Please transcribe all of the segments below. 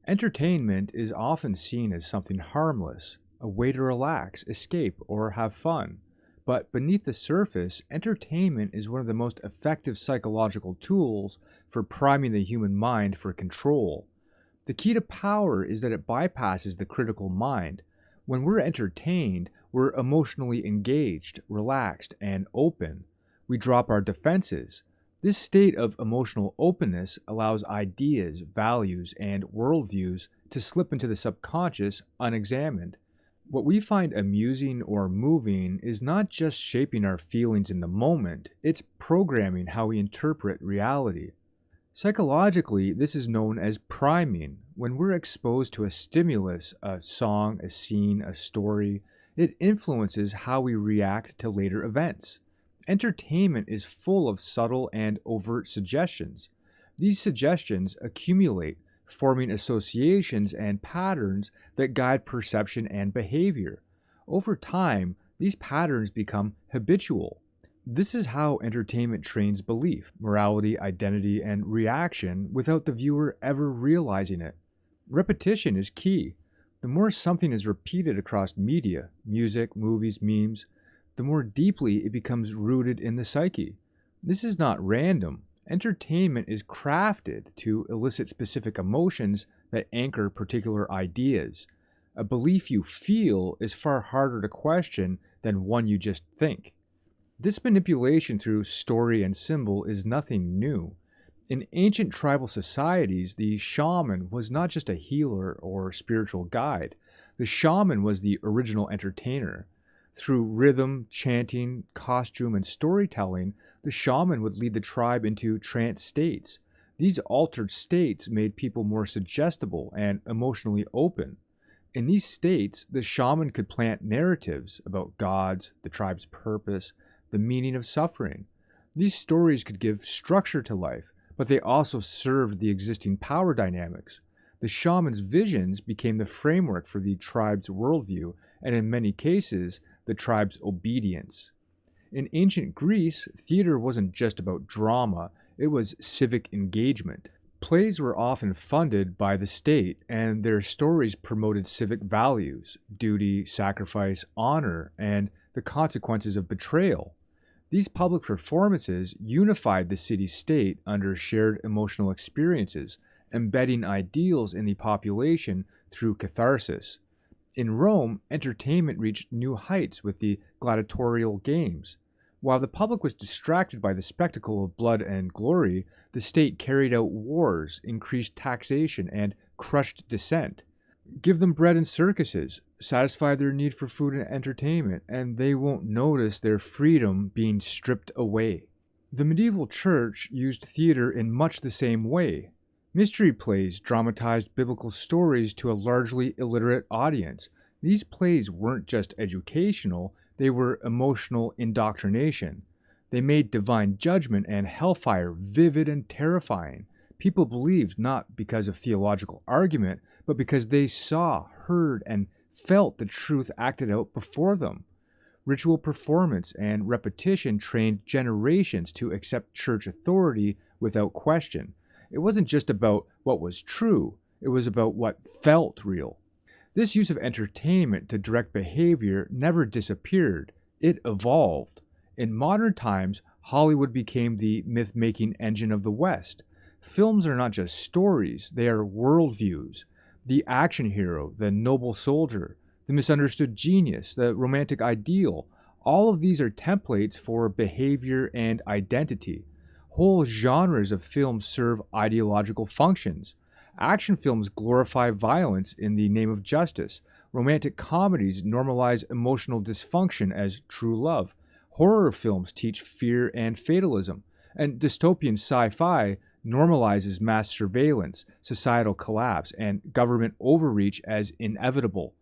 Entertainment is often seen as something harmless, a way to relax, escape, or have fun. But beneath the surface, entertainment is one of the most effective psychological tools for priming the human mind for control. The key to power is that it bypasses the critical mind. When we're entertained, we're emotionally engaged, relaxed, and open. We drop our defenses. This state of emotional openness allows ideas, values, and worldviews to slip into the subconscious unexamined. What we find amusing or moving is not just shaping our feelings in the moment, it's programming how we interpret reality. Psychologically, this is known as priming. When we're exposed to a stimulus, a song, a scene, a story, it influences how we react to later events. Entertainment is full of subtle and overt suggestions. These suggestions accumulate, forming associations and patterns that guide perception and behavior. Over time, these patterns become habitual. This is how entertainment trains belief, morality, identity, and reaction without the viewer ever realizing it. Repetition is key. The more something is repeated across media, music, movies, memes, the more deeply it becomes rooted in the psyche. This is not random. Entertainment is crafted to elicit specific emotions that anchor particular ideas. A belief you feel is far harder to question than one you just think. This manipulation through story and symbol is nothing new. In ancient tribal societies, the shaman was not just a healer or spiritual guide. The shaman was the original entertainer. Through rhythm, chanting, costume, and storytelling, the shaman would lead the tribe into trance states. These altered states made people more suggestible and emotionally open. In these states, the shaman could plant narratives about gods, the tribe's purpose, the meaning of suffering. These stories could give structure to life, but they also served the existing power dynamics. The shaman's visions became the framework for the tribe's worldview, and in many cases, the tribe's obedience. In ancient Greece, theater wasn't just about drama, it was civic engagement. Plays were often funded by the state, and their stories promoted civic values, duty, sacrifice, honor, and the consequences of betrayal. These public performances unified the city-state under shared emotional experiences, embedding ideals in the population through catharsis. In Rome, entertainment reached new heights with the gladiatorial games. While the public was distracted by the spectacle of blood and glory, the state carried out wars, increased taxation, and crushed dissent. Give them bread and circuses, satisfy their need for food and entertainment, and they won't notice their freedom being stripped away. The medieval church used theater in much the same way. Mystery plays dramatized biblical stories to a largely illiterate audience. These plays weren't just educational, they were emotional indoctrination. They made divine judgment and hellfire vivid and terrifying. People believed not because of theological argument, but because they saw, heard, and felt the truth acted out before them. Ritual performance and repetition trained generations to accept church authority without question. It wasn't just about what was true, it was about what felt real. This use of entertainment to direct behavior never disappeared, it evolved. In modern times, Hollywood became the myth-making engine of the West. Films are not just stories, they are worldviews. The action hero, the noble soldier, the misunderstood genius, the romantic ideal, all of these are templates for behavior and identity. Whole genres of films serve ideological functions. Action films glorify violence in the name of justice. Romantic comedies normalize emotional dysfunction as true love. Horror films teach fear and fatalism. And dystopian sci-fi normalizes mass surveillance, societal collapse, and government overreach as inevitable.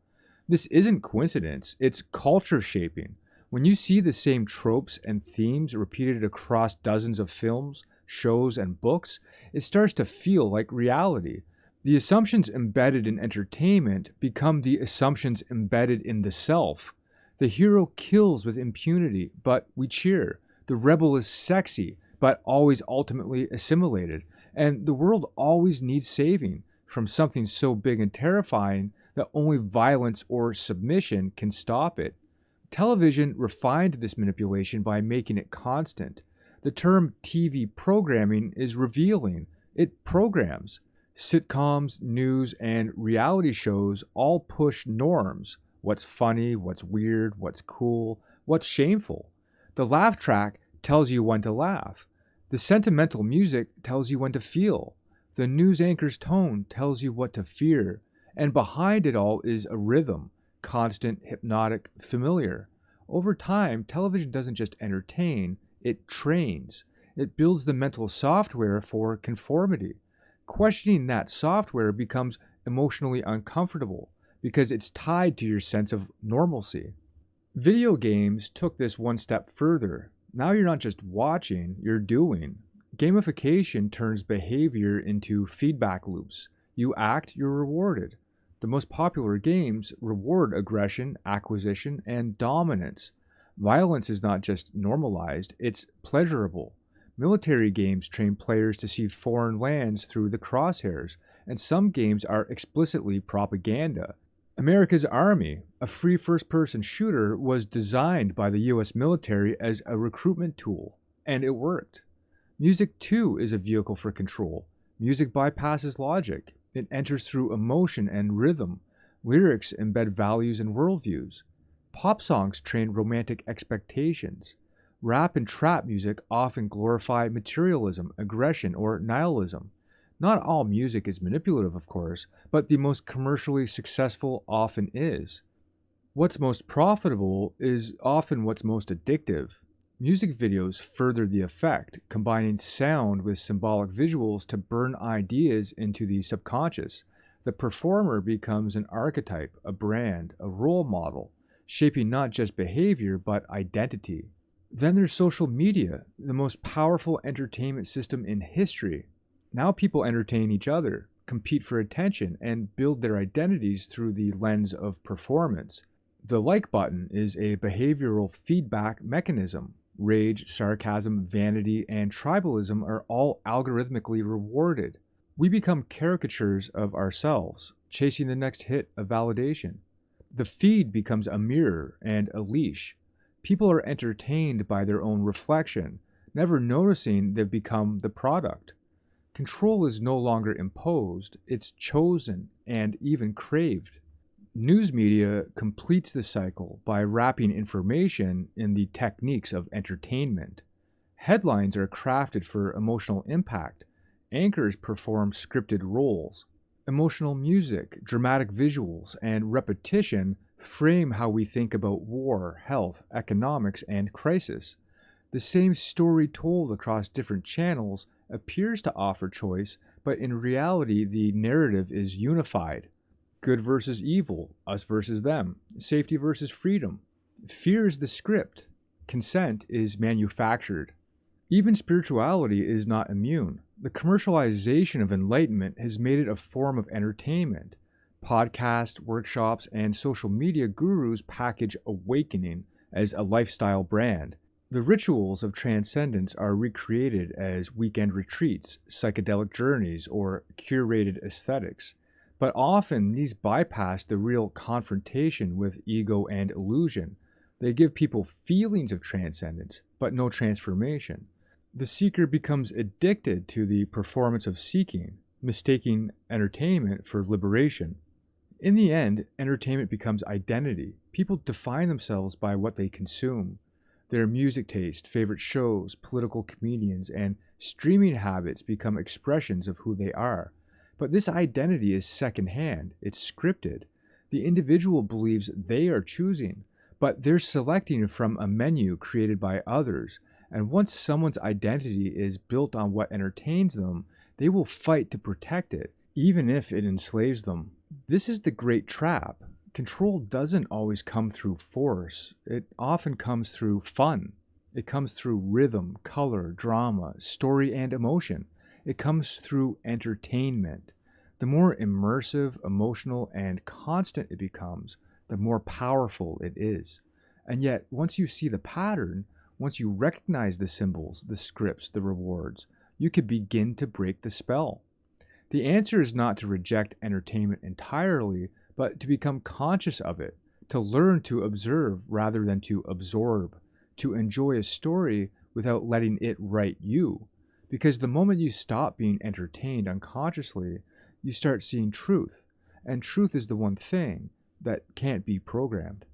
This isn't coincidence, it's culture shaping. When you see the same tropes and themes repeated across dozens of films, shows, and books, it starts to feel like reality. The assumptions embedded in entertainment become the assumptions embedded in the self. The hero kills with impunity, but we cheer. The rebel is sexy, but always ultimately assimilated. And the world always needs saving. from something so big and terrifying that only violence or submission can stop it. Television refined this manipulation by making it constant. The term TV programming is revealing. It programs. Sitcoms, news, and reality shows all push norms. What's funny, what's weird, what's cool, what's shameful. The laugh track tells you when to laugh. The sentimental music tells you when to feel. The news anchor's tone tells you what to fear. And behind it all is a rhythm, constant, hypnotic, familiar. Over time, television doesn't just entertain, it trains. It builds the mental software for conformity. Questioning that software becomes emotionally uncomfortable because it's tied to your sense of normalcy. Video games took this one step further. Now you're not just watching, you're doing. Gamification turns behavior into feedback loops. You act, you're rewarded. The most popular games reward aggression, acquisition, and dominance. Violence is not just normalized, it's pleasurable. Military games train players to see foreign lands through the crosshairs, and some games are explicitly propaganda. America's Army, a free first-person shooter, was designed by the US military as a recruitment tool, and it worked. Music, too, is a vehicle for control. Music bypasses logic. It enters through emotion and rhythm. Lyrics embed values and worldviews. Pop songs train romantic expectations. Rap and trap music often glorify materialism, aggression, or nihilism. Not all music is manipulative, of course, but the most commercially successful often is. What's most profitable is often what's most addictive. Music videos further the effect, combining sound with symbolic visuals to burn ideas into the subconscious. The performer becomes an archetype, a brand, a role model, shaping not just behavior but identity. Then there's social media, the most powerful entertainment system in history. Now people entertain each other, compete for attention, and build their identities through the lens of performance. The like button is a behavioral feedback mechanism. Rage, sarcasm, vanity, and tribalism are all algorithmically rewarded. We become caricatures of ourselves, chasing the next hit of validation. The feed becomes a mirror and a leash. People are entertained by their own reflection, never noticing they've become the product. Control is no longer imposed, it's chosen and even craved. News media completes the cycle by wrapping information in the techniques of entertainment. Headlines are crafted for emotional impact. Anchors perform scripted roles. Emotional music, dramatic visuals, and repetition frame how we think about war, health, economics, and crisis. The same story told across different channels appears to offer choice, but in reality the narrative is unified. Good versus evil, us versus them, safety versus freedom. Fear is the script. Consent is manufactured. Even spirituality is not immune. The commercialization of enlightenment has made it a form of entertainment. Podcasts, workshops, and social media gurus package awakening as a lifestyle brand. The rituals of transcendence are recreated as weekend retreats, psychedelic journeys, or curated aesthetics. But often these bypass the real confrontation with ego and illusion. They give people feelings of transcendence, but no transformation. The seeker becomes addicted to the performance of seeking, mistaking entertainment for liberation. In the end, entertainment becomes identity. People define themselves by what they consume. Their music taste, favorite shows, political comedians, and streaming habits become expressions of who they are. But this identity is secondhand, it's scripted. The individual believes they are choosing, but they're selecting from a menu created by others. And once someone's identity is built on what entertains them, they will fight to protect it, even if it enslaves them. This is the great trap. Control doesn't always come through force. It often comes through fun. It comes through rhythm, color, drama, story, and emotion. It comes through entertainment. The more immersive, emotional, and constant it becomes, the more powerful it is. And yet, once you see the pattern, once you recognize the symbols, the scripts, the rewards, you can begin to break the spell. The answer is not to reject entertainment entirely, but to become conscious of it, to learn to observe rather than to absorb, to enjoy a story without letting it write you. Because the moment you stop being entertained unconsciously, you start seeing truth. And truth is the one thing that can't be programmed.